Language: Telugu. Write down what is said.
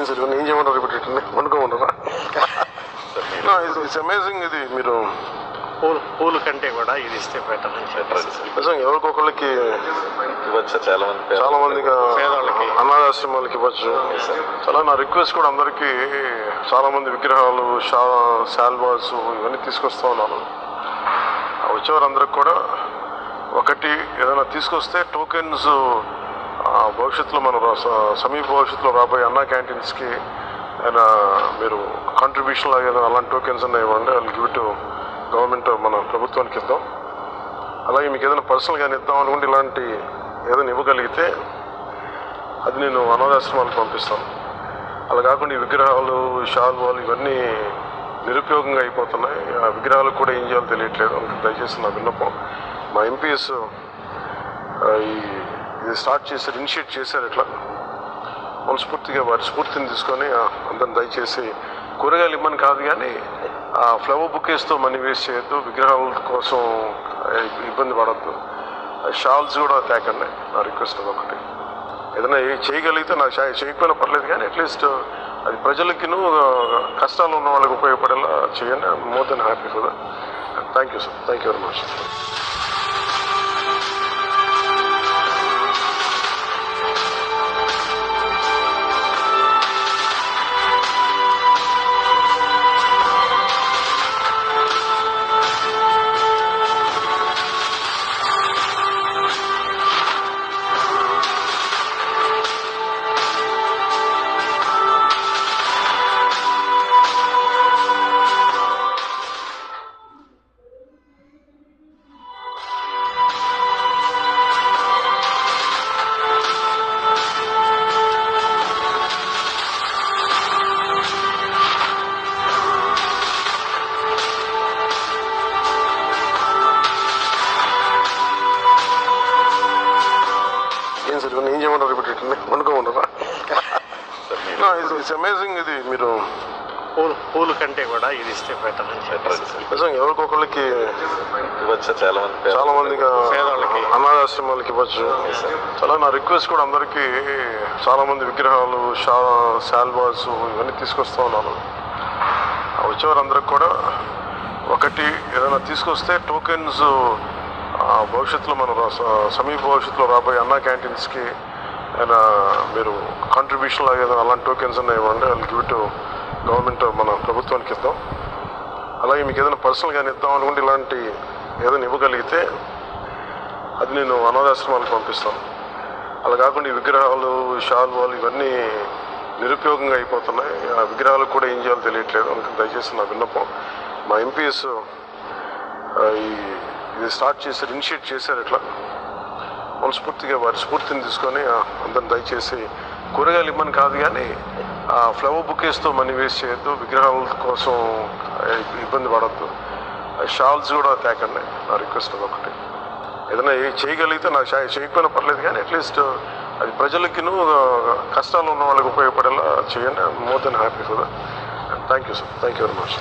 సార్ ఇవన్నీ ఏం చేయమంటారు రిపీటెడ్ని వండుకోమంటారా? It's amazing. ఇది మీరు పూలు కంటే కూడా ఇది ఇస్తే బెటర్ నిజంగా ఎవరికొకళ్ళకి ఇవ్వచ్చు. చాలా మందికి పేదవాళ్ళకి, అనాథాశ్రమాలకి ఇవ్వచ్చు. చాలా నా రిక్వెస్ట్ కూడా అందరికీ చాలా మంది విగ్రహాలు, శాల్వాస్ ఇవన్నీ తీసుకొస్తా ఉన్నాను. వచ్చేవారందరికి కూడా ఒకటి ఏదైనా తీసుకొస్తే టోకెన్స్ భవిష్యత్తులో మన సమీప భవిష్యత్తులో రాబోయే అన్నా క్యాంటీన్స్కి అయినా మీరు కాంట్రిబ్యూషన్ లాగా ఏదైనా అలాంటి టోకెన్స్ ఉన్నాయి ఇవ్వండి. వాళ్ళు గివ్ టు గవర్నమెంట్, మన ప్రభుత్వానికి ఇద్దాం. అలాగే మీకు ఏదైనా పర్సనల్గా ఇద్దాం అనుకుంటే ఇలాంటి ఏదైనా ఇవ్వగలిగితే అది నేను అనాథాశ్రమాలకు పంపిస్తాను. అలా కాకుండా ఈ విగ్రహాలు, శాల్వాలు ఇవన్నీ నిరుపయోగంగా అయిపోతున్నాయి. ఆ విగ్రహాలకు కూడా ఏం చేయాలో తెలియట్లేదు. అందుకు దయచేసి నా విన్నపం, మా ఎంపీఎస్ ఇది స్టార్ట్ చేశారు, ఇనిషియేట్ చేశారు. ఇట్లా మనస్ఫూర్తిగా వారి స్ఫూర్తిని తీసుకొని అందరిని దయచేసి కూరగాయలు ఇమ్మని కాదు కానీ ఫ్లవర్ బుకేస్తో మనీ వేస్ట్ చేయొద్దు, విగ్రహాల కోసం ఇబ్బంది పడద్దు, షాల్స్ కూడా తేకండి. నా రిక్వెస్ట్ ఒకటి. ఏదైనా చేయగలిగితే నాకు చేయకపోయినా పర్లేదు కానీ అట్లీస్ట్ అది ప్రజలకి కష్టాలు ఉన్న వాళ్ళకి ఉపయోగపడేలా చేయండి. More than happy for that. Thank you sir. Thank you very much. Sir ఇవన్నీ ఏం చేయమంటారు రిపీటెడ్ని వండుకోమంటారా? It's amazing. ఇది మీరు పూలు కంటే కూడా ఇది ఇస్తే బెటర్ నిజంగా ఎవరికొకళ్ళకి ఇవ్వచ్చు. చాలా మందికి పేదవాళ్ళకి, అనాథాశ్రమాలకి ఇవ్వచ్చు. చాలా నా రిక్వెస్ట్ కూడా అందరికీ చాలా మంది విగ్రహాలు, శాల్వాస్ ఇవన్నీ తీసుకొస్తా ఉన్నాను. వచ్చేవారందరికి కూడా ఒకటి ఏదైనా తీసుకొస్తే టోకెన్స్ భవిష్యత్తులో మన సమీప భవిష్యత్తులో రాబోయే అన్నా క్యాంటీన్స్కి అయినా మీరు కాంట్రిబ్యూషన్ లాగా ఏదైనా అలాంటి టోకెన్స్ ఉన్నాయి ఇవ్వండి. వాళ్ళు గివ్ టు గవర్నమెంట్, మన ప్రభుత్వానికి ఇద్దాం. అలాగే మీకు ఏదైనా పర్సనల్గా ఇద్దాం అనుకుంటే ఇలాంటి ఏదైనా ఇవ్వగలిగితే అది నేను అనాథాశ్రమాలకు పంపిస్తాను. అలా కాకుండా ఈ విగ్రహాలు, శాల్వాలు ఇవన్నీ నిరుపయోగంగా అయిపోతున్నాయి. ఆ విగ్రహాలకు కూడా ఏం చేయాలో తెలియట్లేదు. అందుకు దయచేసి నా విన్నపం, మా ఎంపీఎస్ ఇది స్టార్ట్ చేశారు, ఇనిషియేట్ చేశారు. ఇట్లా మనస్ఫూర్తిగా వారి స్ఫూర్తిని తీసుకొని అందరిని దయచేసి కూరగాయలు ఇమ్మని కాదు కానీ ఫ్లవర్ బుకేస్తో మనీ వేస్ట్ చేయొద్దు, విగ్రహాల కోసం ఇబ్బంది పడద్దు, షాల్స్ కూడా తేకండి. నా రిక్వెస్ట్ ఒకటి. ఏదైనా చేయగలిగితే నాకు చేయకపోయినా పర్లేదు కానీ అట్లీస్ట్ అది ప్రజలకి కష్టాలు ఉన్న వాళ్ళకి ఉపయోగపడేలా చేయండి. More than happy for that. Thank you sir. Thank you very much.